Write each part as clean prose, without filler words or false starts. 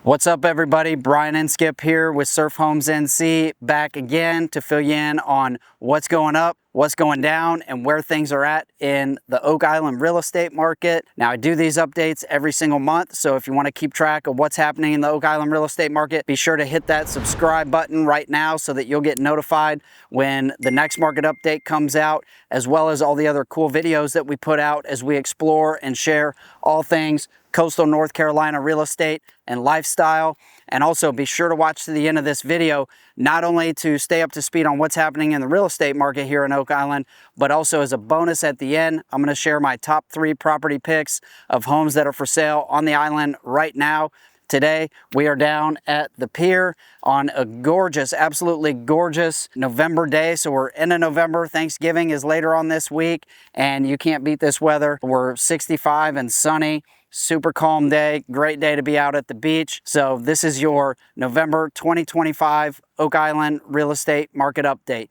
What's up, everybody? Brian Inskip here with Surf Homes NC, back again to fill you in on what's going up, what's going down, and where things are at in the Oak Island real estate market. Now, I do these updates every single month, so if you want to keep track of what's happening in the Oak Island real estate market, be sure to hit that subscribe button right now so that you'll get notified when the next market update comes out, as well as all the other cool videos that we put out as we explore and share all things coastal North Carolina real estate and lifestyle. And also be sure to watch to the end of this video, not only to stay up to speed on what's happening in the real estate market here in Oak Island, but also as a bonus at the end, I'm going to share my top 3 property picks of homes that are for sale on the island right now. Today, we are down at the pier on a gorgeous, absolutely gorgeous November day. So we're into November. Thanksgiving is later on this week, and you can't beat this weather. We're 65 and sunny. Super calm day, great day to be out at the beach. So this is your November 2025 Oak Island real estate market update.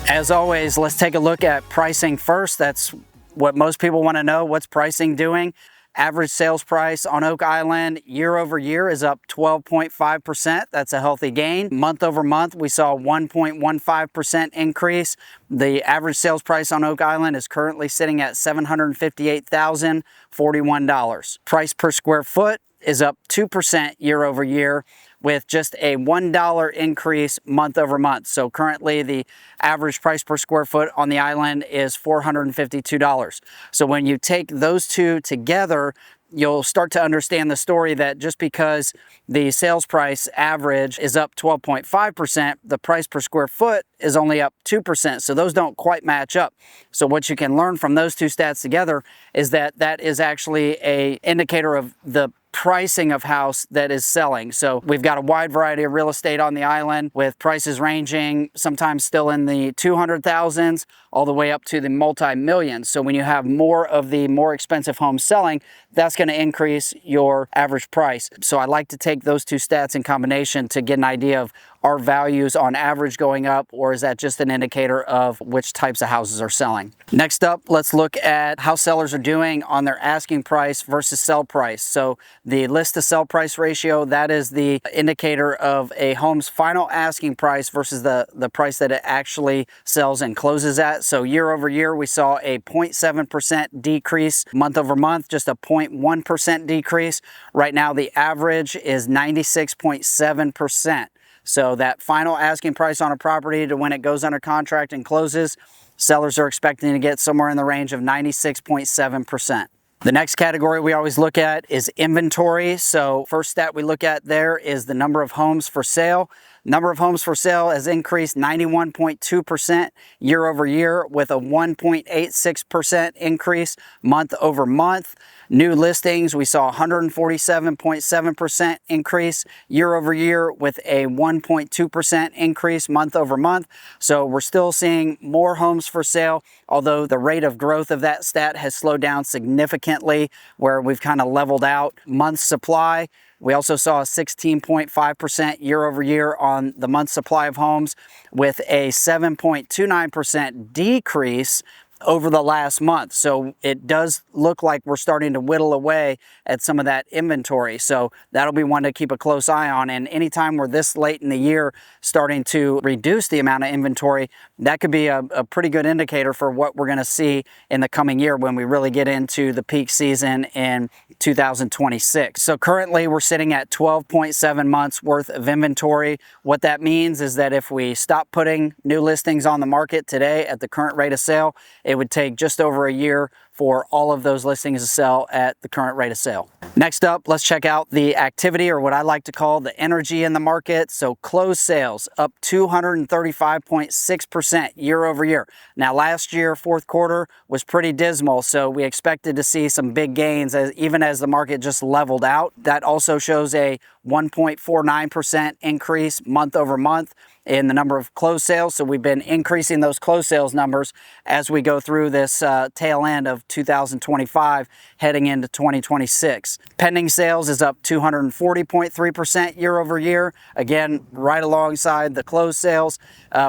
As always, let's take a look at pricing first. That's what most people want to know. What's pricing doing? Average sales price on Oak Island year over year is up 12.5%. That's a healthy gain. Month over month, we saw a 1.15% increase. The average sales price on Oak Island is currently sitting at $758,041. Price per square foot is up 2% year over year, with just a $1 increase month over month. So currently the average price per square foot on the island is $452. So when you take those two together, you'll start to understand the story that just because the sales price average is up 12.5%, the price per square foot is only up 2%. So those don't quite match up. So what you can learn from those two stats together is that that is actually an indicator of the pricing of house that is selling. So we've got a wide variety of real estate on the island, with prices ranging sometimes still in the 200,000s all the way up to the multi-millions. So when you have more of the more expensive homes selling, that's going to increase your average price. So I like to take those two stats in combination to get an idea of, are values on average going up, or is that just an indicator of which types of houses are selling? Next up, let's look at how sellers are doing on their asking price versus sell price. So the list to sell price ratio, that is the indicator of a home's final asking price versus the price that it actually sells and closes at. So year over year, we saw a 0.7% decrease. Month over month, just a 0.1% decrease. Right now, the average is 96.7%. So that final asking price on a property to when it goes under contract and closes, sellers are expecting to get somewhere in the range of 96.7%. The next category we always look at is inventory. So first stat we look at there is the number of homes for sale. Number of homes for sale has increased 91.2% year over year, with a 1.86% increase month over month. New listings, we saw 147.7% increase year over year, with a 1.2% increase month over month. So we're still seeing more homes for sale, although the rate of growth of that stat has slowed down significantly, where we've kind of leveled out. Month supply, we also saw a 16.5% year over year on the month supply of homes, with a 7.29% decrease over the last month. So it does look like we're starting to whittle away at some of that inventory. So that'll be one to keep a close eye on. And anytime we're this late in the year starting to reduce the amount of inventory, that could be a pretty good indicator for what we're going to see in the coming year when we really get into the peak season in 2026. So currently we're sitting at 12.7 months worth of inventory. What that means is that if we stop putting new listings on the market today at the current rate of sale, it would take just over a year for all of those listings to sell at the current rate of sale. Next up, let's check out the activity, or what I like to call the energy in the market. So closed sales up 235.6% year over year. Now last year, fourth quarter was pretty dismal, so we expected to see some big gains even as the market just leveled out. That also shows a 1.49% increase month over month. in the number of closed sales. So we've been increasing those closed sales numbers as we go through this tail end of 2025 heading into 2026. Pending sales is up 240.3% year over year. Again, right alongside the closed sales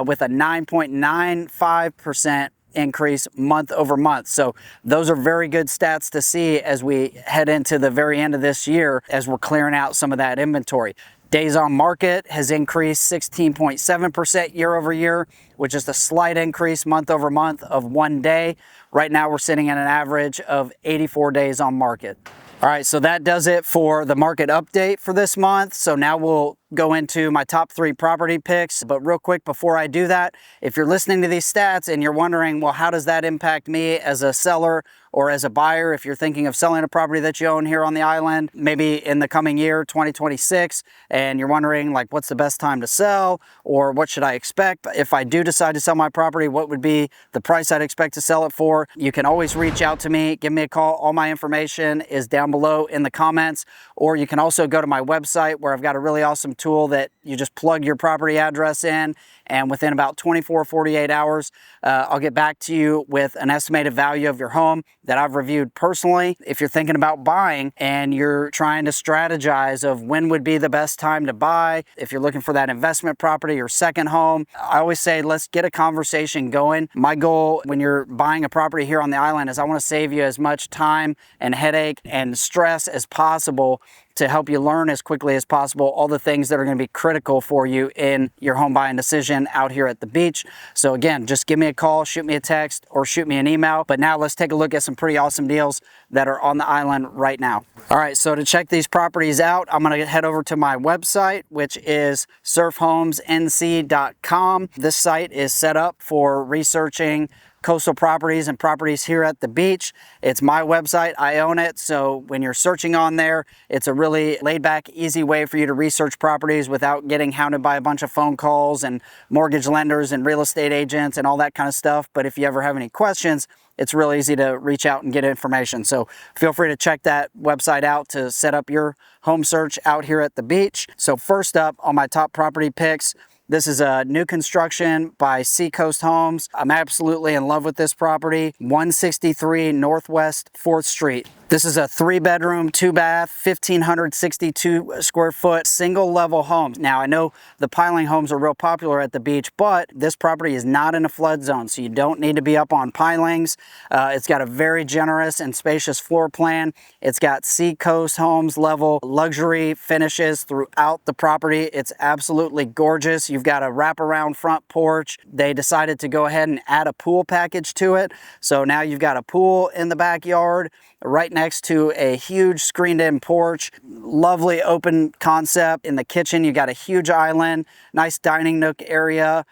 with a 9.95% increase month over month. So those are very good stats to see as we head into the very end of this year as we're clearing out some of that inventory. Days on market has increased 16.7% year over year, which is a slight increase month over month of 1 day. Right now we're sitting at an average of 84 days on market. All right, so that does it for the market update for this month. So now we'll go into my top 3 property picks. But real quick, before I do that, if you're listening to these stats and you're wondering, well, how does that impact me as a seller or as a buyer? If you're thinking of selling a property that you own here on the island, maybe in the coming year, 2026, and you're wondering like, what's the best time to sell or what should I expect? If I do decide to sell my property, what would be the price I'd expect to sell it for? You can always reach out to me, give me a call. All my information is down below in the comments, or you can also go to my website where I've got a really awesome tool that you just plug your property address in, and within about 48 hours, I'll get back to you with an estimated value of your home that I've reviewed personally. If you're thinking about buying and you're trying to strategize of when would be the best time to buy, if you're looking for that investment property or second home, I always say, let's get a conversation going. My goal when you're buying a property here on the island is I want to save you as much time and headache and stress as possible to help you learn as quickly as possible all the things that are going to be critical for you in your home buying decision out here at the beach. So again, just give me a call, shoot me a text, or shoot me an email. But now let's take a look at some pretty awesome deals that are on the island right now. All right, so to check these properties out, I'm going to head over to my website, which is surfhomesnc.com. This site is set up for researching coastal properties and properties here at the beach. It's my website, I own it, so when you're searching on there, it's a really laid back, easy way for you to research properties without getting hounded by a bunch of phone calls and mortgage lenders and real estate agents and all that kind of stuff. But if you ever have any questions, it's real easy to reach out and get information. So feel free to check that website out to set up your home search out here at the beach. So first up on my top property picks, this is a new construction by Seacoast Homes. I'm absolutely in love with this property. 163 Northwest 4th Street. This is a 3-bedroom, 2-bath, 1,562 square foot, single level home. Now, I know the piling homes are real popular at the beach, but this property is not in a flood zone, so you don't need to be up on pilings. It's got a very generous and spacious floor plan. It's got Seacoast Homes level luxury finishes throughout the property. It's absolutely gorgeous. You've got a wraparound front porch. They decided to go ahead and add a pool package to it. So now you've got a pool in the backyard, right next to a huge screened-in porch. Lovely open concept. In the kitchen, you got a huge island, nice dining nook area,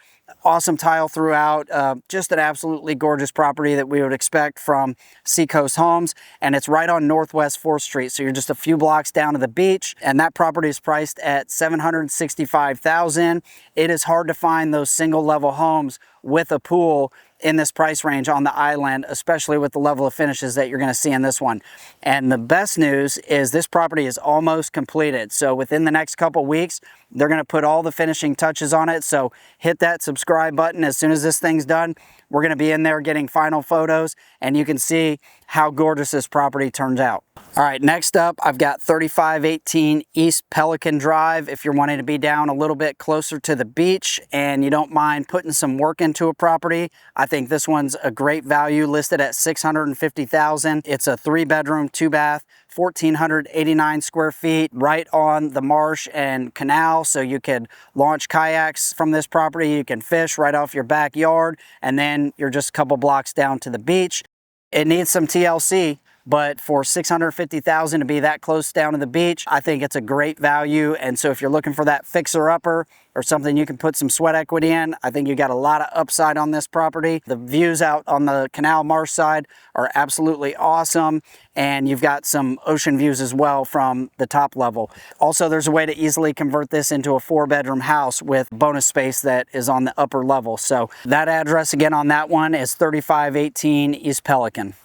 awesome tile throughout. Just an absolutely gorgeous property that we would expect from Seacoast Homes. And it's right on Northwest 4th Street. So you're just a few blocks down to the beach. And that property is priced at $765,000. It is hard to find those single level homes with a pool in this price range on the island, especially with the level of finishes that you're going to see in this one. And the best news is this property is almost completed. So within the next couple weeks, they're going to put all the finishing touches on it. So hit that subscribe button as soon as this thing's done. We're going to be in there getting final photos, and you can see how gorgeous this property turns out. All right, next up, I've got 3518 East Pelican Drive. If you're wanting to be down a little bit closer to the beach and you don't mind putting some work into a property, I think this one's a great value, listed at $650,000. It's a 3-bedroom, 2-bath, 1,489 square feet, right on the marsh and canal. So you could launch kayaks from this property. You can fish right off your backyard, and then you're just a couple blocks down to the beach. It needs some TLC, but for $650,000 to be that close down to the beach, I think it's a great value. And so if you're looking for that fixer-upper or something you can put some sweat equity in, I think you got a lot of upside on this property. The views out on the canal marsh side are absolutely awesome, and you've got some ocean views as well from the top level. Also, there's a way to easily convert this into a 4-bedroom house with bonus space that is on the upper level. So that address again on that one is 3518 East Pelican.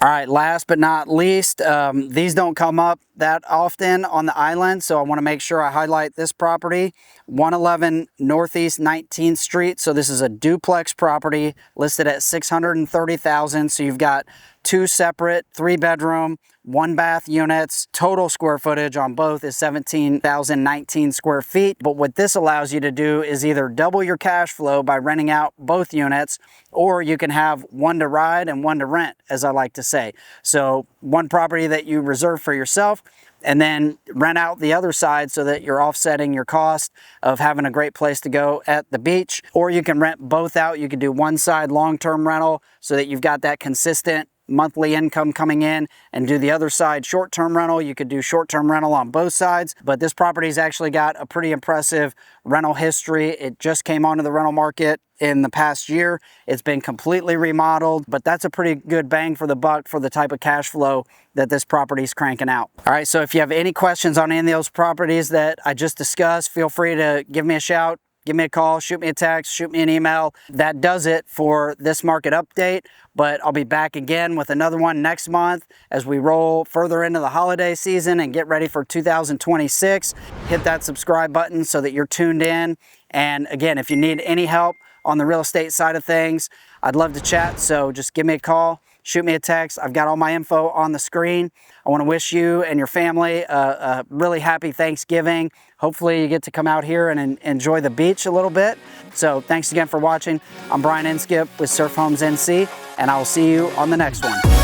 All right, last but not least, these don't come up that often on the island, so I want to make sure I highlight this property, 111 Northeast 19th Street. So this is a duplex property listed at $630,000. So you've got two separate 3-bedroom, 1-bath units. Total square footage on both is 17,019 square feet. But what this allows you to do is either double your cash flow by renting out both units, or you can have one to ride and one to rent, as I like to say. So one property that you reserve for yourself, and then rent out the other side so that you're offsetting your cost of having a great place to go at the beach. Or you can rent both out. You can do one side long-term rental so that you've got that consistent monthly income coming in, and do the other side short-term rental. You could do short-term rental on both sides, but this property's actually got a pretty impressive rental history. It just came onto the rental market in the past year. It's been completely remodeled, but that's a pretty good bang for the buck for the type of cash flow that this property is cranking out. All right, so if you have any questions on any of those properties that I just discussed, feel free to give me a shout. Give me a call, shoot me a text, shoot me an email. That does it for this market update, but I'll be back again with another one next month as we roll further into the holiday season and get ready for 2026. Hit that subscribe button so that you're tuned in. And again, if you need any help on the real estate side of things, I'd love to chat, so just give me a call, shoot me a text. I've got all my info on the screen. I want to wish you and your family a really happy Thanksgiving. Hopefully you get to come out here and enjoy the beach a little bit. So thanks again for watching. I'm Brian Inskip with Surf Homes NC, and I will see you on the next one.